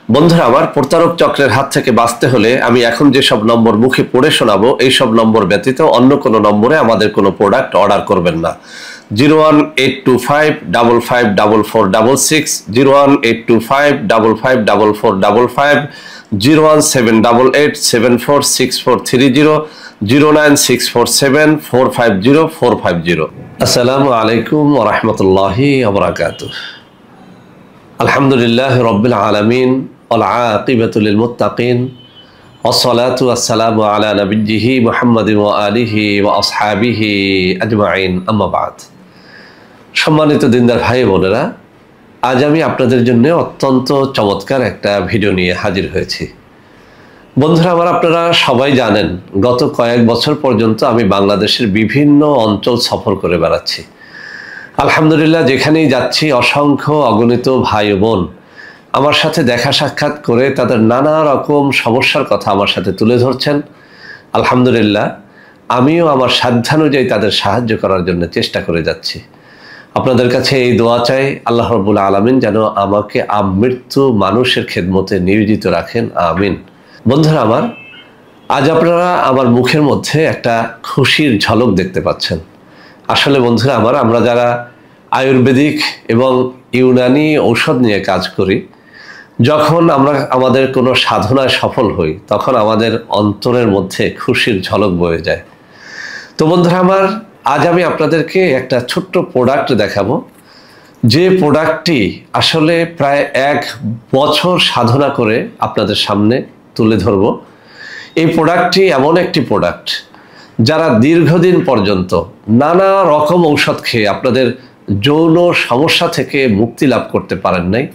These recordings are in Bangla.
বন্ধুরা আমার, প্রতারক চক্রের হাত থেকে বাঁচতে হলে আমি এখন যে সব নম্বর মুখে পড়ে শোনাবো এই সব নম্বর ব্যতীত অন্য কোনো নম্বরে আমাদের কোনো প্রোডাক্ট অর্ডার করবেন না। 01825554466, 01825554455, 01788746430, 09647450450। আসসালামু আলাইকুম ওয়া রাহমাতুল্লাহি ওয়া বারাকাতুহু। আলহামদুলিল্লাহ রাব্বিল আলামিন ওয়াল আকিবাতু লিল মুত্তাকিন ওয়াসসালাতু ওয়াসসালামু আলা নাবিয়্যিহি মুহাম্মাদিন ওয়া আলিহি ওয়া আসহাবিহি আজমাইন, আম্মা বাদ। সম্মানিত দিনদার ভাই বোনেরা, আজ আমি আপনাদের জন্য অত্যন্ত চমৎকার একটা ভিডিও নিয়ে হাজির হয়েছি। বন্ধুরা আমার, আপনারা সবাই জানেন গত কয়েক বছর পর্যন্ত আমি বাংলাদেশের বিভিন্ন অঞ্চল সফর করে বেড়াচ্ছি। আলহামদুলিল্লাহ, যেখানেই যাচ্ছি অসংখ্য অগণিত ভাই ও বোন আমার সাথে দেখা সাক্ষাৎ করে তাদের নানা রকম সমস্যার কথা আমার সাথে তুলে ধরছেন। আলহামদুলিল্লাহ, আমিও আমার সাধ্যানুযায়ী তাদের সাহায্য করার জন্য চেষ্টা করে যাচ্ছি। আপনাদের কাছে এই দোয়া চাই, আল্লাহ রাব্বুল আলামিন যেন আমাকে আমৃত্যু মানুষের খেদমতে নিয়োজিত রাখেন, আমিন। বন্ধুরা আমার, আজ আপনারা আমার মুখের মধ্যে একটা খুশির ঝলক দেখতে পাচ্ছেন। আসলে বন্ধুরা আমার, আমরা যারা আয়ুর্বেদিক এবং ইউনানি ঔষধ নিয়ে কাজ করি, যখন আমরা আমাদের কোনো সাধনায় সফল হই তখন আমাদের অন্তরের মধ্যে খুশির ঝলক বয়ে যায়। তো বন্ধুরা আমার, আজ আমি আপনাদেরকে একটা ছোট্ট প্রোডাক্ট দেখাবো, যে প্রোডাক্টটি আসলে প্রায় 1 বছর সাধনা করে আপনাদের সামনে তুলে ধরব। এই প্রোডাক্টটি এমন একটি প্রোডাক্ট যারা দীর্ঘদিন পর্যন্ত নানা রকম ঔষধ খেয়ে আপনাদের যৌন সমস্যা থেকে মুক্তি লাভ করতে পারেন নাই,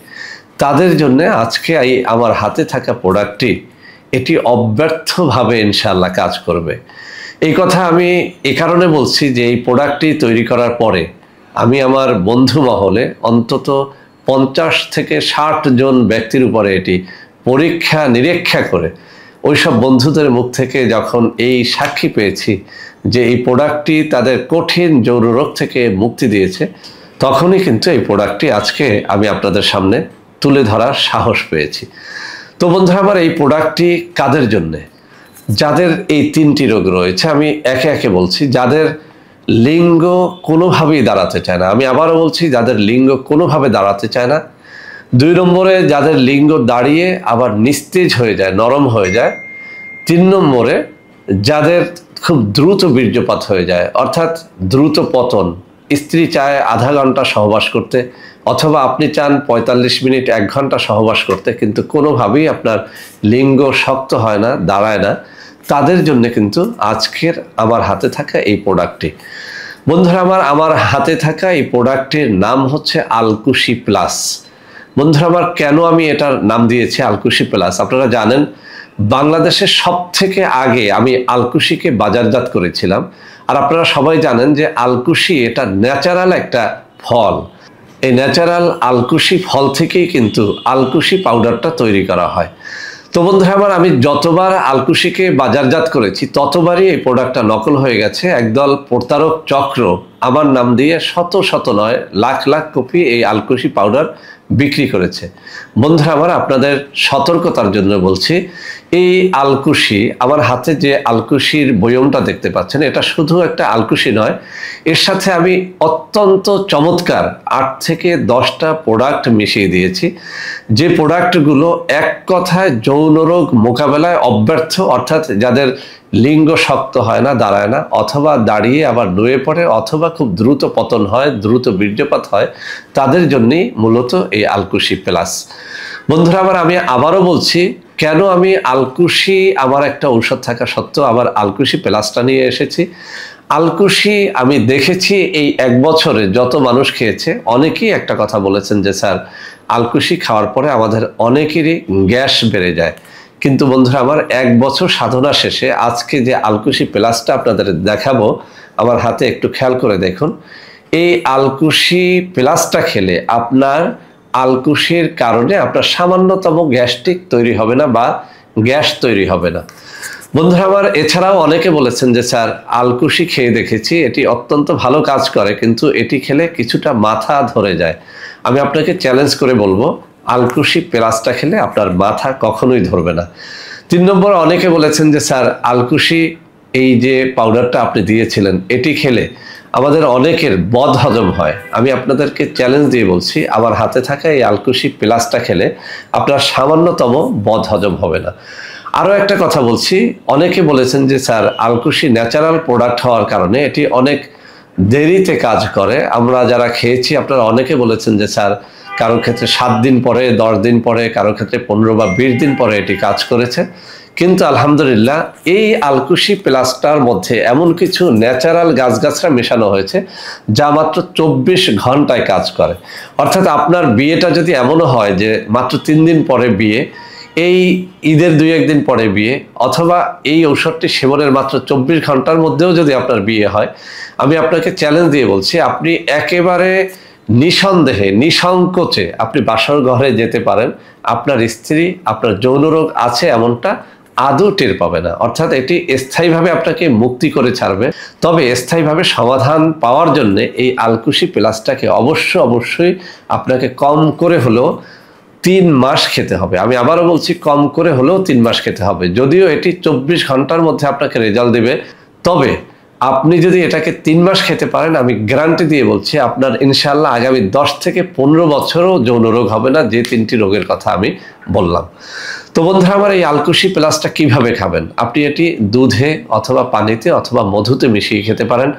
তাদের জন্য আজকে এই আমার হাতে থাকা প্রোডাক্টটি এটি অব্যর্থভাবে ইনশাআল্লাহ কাজ করবে। এই কথা আমি এ কারণে বলছি যে এই প্রোডাক্টটি তৈরি করার পরে আমি আমার বন্ধু মহলে অন্তত 50 থেকে 60 জন ব্যক্তির উপরে এটি পরীক্ষা নিরীক্ষা করে ওইসব বন্ধুদের মুখ থেকে যখন এই সাক্ষী পেয়েছি যে এই প্রোডাক্টটি তাদের কঠিন যৌন রোগ থেকে মুক্তি দিয়েছে, তখনই কিন্তু এই প্রোডাক্টটি আজকে আমি আপনাদের সামনে তুলে ধরার সাহস পেয়েছি। তো বন্ধুরা আমার, এই প্রোডাক্টটি কাদের জন্যে? যাদের এই 3টি রোগ রয়েছে, আমি একে একে বলছি। যাদের লিঙ্গ কোনোভাবেই দাঁড়াতে চায় না, আমি আবারও বলছি, যাদের লিঙ্গ কোনোভাবে দাঁড়াতে চায় না। 2 নম্বরে যাদের লিঙ্গ দাঁড়িয়ে আবার নিস্তেজ হয়ে যায়, নরম হয়ে যায়। 3 নম্বরে যাদের খুব দ্রুত বীর্যপাত হয়ে যায়, অর্থাৎ দ্রুত পতন। স্ত্রী চায় আধা ঘন্টা সহবাস করতে, অথবা আপনি চান 45 মিনিট 1 ঘন্টা সহবাস করতে, কিন্তু কোনোভাবেই আপনার লিঙ্গ শক্ত হয় না, দাঁড়ায় না। তাদের জন্য কিন্তু আজকের আমার হাতে থাকা এই প্রোডাক্টটি। বন্ধুরা আমার হাতে থাকা এই প্রোডাক্টের নাম হচ্ছে আলকুশি প্লাস। বন্ধুরা আমার, কেন আমি এটার নাম দিয়েছি আলকুশি প্লাস? আপনারা জানেন বাংলাদেশের সবথেকে আগে আমি আলকুশিকে বাজারজাত করেছিলাম। আর আপনারা সবাই জানেন যে আলকুশি এটা ন্যাচারাল একটা ফল। এই ন্যাচারাল আলকুশি ফল থেকেই কিন্তু আলকুশি পাউডারটা তৈরি করা হয়। তো বন্ধুরা আমার, আমি যতবার আলকুশিকে বাজারজাত করেছি ততবারই এই প্রোডাক্টটা নকল হয়ে গেছে। একদল প্রতারক চক্র আমার নাম দিয়ে শত শত নয়, লাখ লাখ কপি এই আলকুশি পাউডার বিক্রি করেছে। বন্ধুরা আমার, আপনাদের সতর্কতার জন্য বলছি, এই আলকুশি, আমার হাতে যে আলকুশির বয়মটা দেখতে পাচ্ছেন, এটা শুধু একটা আলকুশি নয়, এর সাথে আমি অত্যন্ত চমৎকার 8 থেকে 10টা প্রোডাক্ট মিশিয়ে দিয়েছি, যে প্রোডাক্টগুলো এক কথায় যৌন রোগ মোকাবেলায় অব্যর্থ, অর্থাৎ যাদের লিঙ্গ শক্ত হয় না, দাঁড়ায় না, অথবা দাঁড়িয়ে আবার নুয়ে পড়ে, অথবা খুব দ্রুত পতন হয়, দ্রুত বীর্যপাত হয়, তাদের জন্যই মূলত এই আলকুশি প্লাস। বন্ধুরা আমার, আমি আবারও বলছি, কেন আমি আলকুশি আমার একটা ঔষধ থাকা সত্ত্বেও আবার আলকুশি প্লাসটা নিয়ে এসেছি। আলকুশি আমি দেখেছি এই 1 বছরে যত মানুষ খেয়েছে, অনেকেই একটা কথা বলেছেন যে স্যার, আলকুশি খাওয়ার পরে আমাদের অনেকেরই গ্যাস বেড়ে যায়। কিন্তু বন্ধুরা আমার, 1 বছর সাধনা শেষে আজকে যে আলকুশি প্লাসটা আপনাদের দেখাবো, আমার হাতে একটু খেয়াল করে দেখুন। এই আলকুশি প্লাসটা খেলে আপনার আলকুশির কারণে আপনার সামান্যতম গ্যাস্ট্রিক তৈরি হবে না বা গ্যাস তৈরি হবে না। বন্ধুরা আমার, এছাড়াও অনেকে বলেছেন যে স্যার, আলকুশি খেয়ে দেখেছি, এটি অত্যন্ত ভালো কাজ করে, কিন্তু এটি খেলে কিছুটা মাথা ধরে যায়। আমি আপনাকে চ্যালেঞ্জ করে বলবো, আলকুশি প্লাসটা খেলে আপনার মাথা কখনোই ধরবে না। 3 নম্বর, অনেকে বলেছেন যে স্যার আলকুশি এই যে পাউডারটা আপনি দিয়েছিলেন এটি খেলে আমাদের অনেকের বদ হজম হয়। আমি আপনাদেরকে চ্যালেঞ্জ দিয়ে বলছি, আমার হাতে থাকা এই আলকুশি প্লাসটা খেলে আপনার সামান্যতম বদ হজম হবে না। আরও একটা কথা বলছি, অনেকে বলেছেন যে স্যার আলকুশি ন্যাচারাল প্রোডাক্ট হওয়ার কারণে এটি অনেক দেরিতে কাজ করে। আমরা যারা খেয়েছি আপনারা অনেকে বলেছেন যে স্যার কারোর ক্ষেত্রে 7 দিন পরে, 10 দিন পরে, কারোর ক্ষেত্রে 15 বা 20 দিন পরে এটি কাজ করেছে। কিন্তু আলহামদুলিল্লাহ এই আলকুশি প্লাসটার মধ্যে এমন কিছু ন্যাচারাল গাছগাছরা মেশানো হয়েছে যা মাত্র 24 ঘন্টায় কাজ করে। অর্থাৎ আপনার বিয়েটা যদি এমনও হয় যে মাত্র 3 দিন পরে বিয়ে, এই ঈদের 2-1 দিন পরে বিয়ে, অথবা এই ঔষধটি সেবনের মাত্র 24 ঘন্টার মধ্যেও যদি আপনার বিয়ে হয়, আমি আপনাকে চ্যালেঞ্জ দিয়ে বলছি আপনি একেবারে নিঃসন্দেহে নিঃসংকোচে আপনি বাসর ঘরে যেতে পারেন। আপনার স্ত্রী আপনার যৌন রোগ আছে এমনটা আদৌ টের পাবে না। অর্থাৎ এটি স্থায়ীভাবে আপনাকে মুক্তি করে ছাড়বে। তবে স্থায়ীভাবে সমাধান পাওয়ার জন্য এই আলকুশি প্লাসটাকে অবশ্যই আপনাকে কম করে হলেও 3 মাস খেতে হবে। আমি আবারও বলছি, কম করে হলেও 3 মাস খেতে হবে। যদিও এটি 24 ঘন্টার মধ্যে আপনাকে রেজাল্ট দেবে, তবে আপনি যদি এটাকে 3 মাস খেতে পারেন, আমি গ্যারান্টি দিয়ে বলছি আপনার ইনশাআল্লাহ আগামী 10 থেকে 15 বছরও যৌন রোগ হবে না, যে 3টি রোগের কথা আমি বললাম। তো বন্ধুরা আমার, এই আলকুশি প্লাসটা কিভাবে খাবেন? আপনি এটি দুধে অথবা পানিতে অথবা মধুতে মিশিয়ে খেতে পারেন।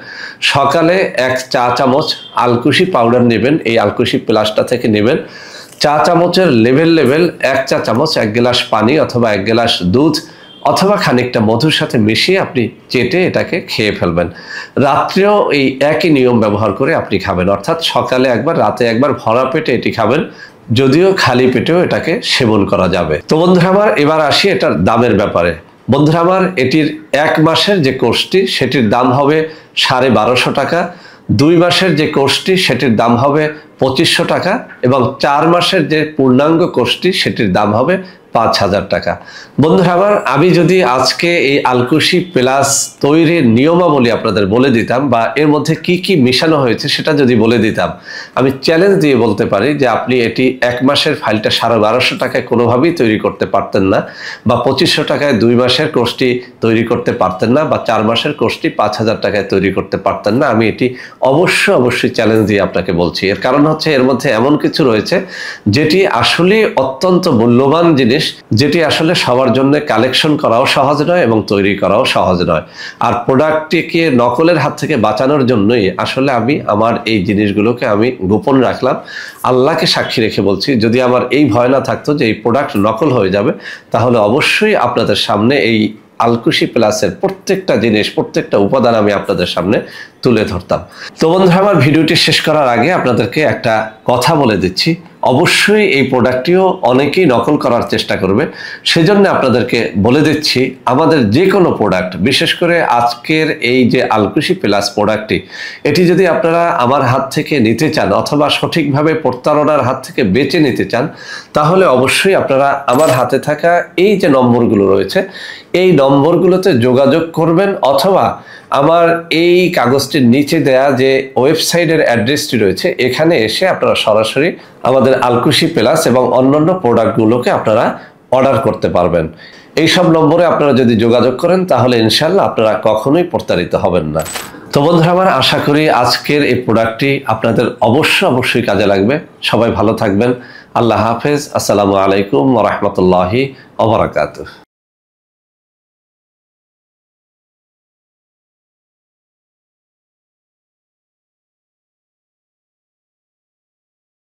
সকালে 1 চা চামচ আলকুশি পাউডার নেবেন, এই আলকুশি প্লাসটা থেকে নেবেন। চা চামচের লেভেল 1 চা চামচ 1 গ্লাস পানি অথবা 1 গ্লাস দুধ অথবা খানিকটা মধুর সাথে মিশিয়ে আপনি চেটে এটাকে খেয়ে ফেলবেন। রাত্রেও এই একই নিয়ম ব্যবহার করে আপনি খাবেন, অর্থাৎ সকালে একবার, রাতে একবার, ভরা পেটে এটি খাবেন। যদিও খালি পেটেও এটাকে সেবন করা যাবে। তো বন্ধুরা আমার, এবার আসি এটার দামের ব্যাপারে। বন্ধুরা আমার, এটির 1 মাসের যে কোর্সটি সেটির দাম হবে 1250 টাকা, 2 মাসের যে কোর্সটি সেটির দাম হবে 2500 টাকা এবং 4 মাসের যে পূর্ণাঙ্গ কোর্সটি সেটির দাম হবে 5000 টাকা। বন্ধুরা আমার, আমি যদি আজকে এই আলকুশি প্লাস তৈরির নিয়মাবলী আপনাদের বলে দিতাম বা এর মধ্যে কি কি মিশানো হয়েছে সেটা যদি বলে দিতাম, আমি চ্যালেঞ্জ দিয়ে বলতে পারি যে আপনি এটি 1 মাসের ফাইলটা 1250 টাকায় কোনোভাবেই তৈরি করতে পারতেন না, বা 2500 টাকায় 2 মাসের কোর্সটি তৈরি করতে পারতেন না, বা 4 মাসের কোর্সটি 5000 টাকায় তৈরি করতে পারতেন না। আমি এটি অবশ্যই চ্যালেঞ্জ দিয়ে আপনাকে বলছি। এর কারণ হচ্ছে এর মধ্যে এমন কিছু রয়েছে যেটি আসলে অত্যন্ত মূল্যবান জিনিস, যেটি আসলে সবার জন্য কালেকশন করাও সহজ নয় এবং তৈরি করাও সহজ নয়। আর প্রোডাক্টটিকে নকলের হাত থেকে বাঁচানোর জন্যই আসলে আমি আমার এই জিনিসগুলোকে আমি গোপন রাখলাম। আল্লাহকে সাক্ষী রেখে বলছি, যদি আমার এই ভয় না থাকতো যে এই প্রোডাক্ট নকল হয়ে যাবে, তাহলে অবশ্যই আপনাদের সামনে এই আলকুশি প্লাসের প্রত্যেকটা জিনিস, প্রত্যেকটা উপাদান আমি আপনাদের সামনে তুলে ধরতাম। তো বন্ধুরা আমার, ভিডিওটি শেষ করার আগে আপনাদেরকে একটা কথা বলে দিচ্ছি, অবশ্যই এই প্রোডাক্টটিও অনেকেই নকল করার চেষ্টা করবে। সেজন্য আপনাদেরকে বলে দিচ্ছি, আমাদের যে কোনো প্রোডাক্ট, বিশেষ করে আজকের এই যে আলকুশি প্লাস প্রোডাক্টটি, এটি যদি আপনারা আমার হাত থেকে নিতে চান অথবা সঠিকভাবে প্রতারণার হাত থেকে বেঁচে নিতে চান, তাহলে অবশ্যই আপনারা আমার হাতে থাকা এই যে নম্বরগুলো রয়েছে, এই নম্বরগুলোতে যোগাযোগ করবেন, অথবা আমার এই কাগজটির নিচে দেয়া যে ওয়েবসাইটের অ্যাড্রেসটি রয়েছে এখানে এসে আপনারা সরাসরি আমাদের আলকুশি প্লাস এবং অন্যান্য প্রোডাক্টগুলোকে আপনারা অর্ডার করতে পারবেন। এই সব নম্বরে আপনারা যদি যোগাযোগ করেন তাহলে ইনশাআল্লাহ আপনারা কখনোই প্রতারিত হবেন না। তো বন্ধুরা আমার, আশা করি আজকের এই প্রোডাক্টটি আপনাদের অবশ্যই কাজে লাগবে। সবাই ভালো থাকবেন। আল্লাহ হাফেজ। আসসালামু আলাইকুম ওয়া রাহমাতুল্লাহি ওয়া বারাকাতুহু।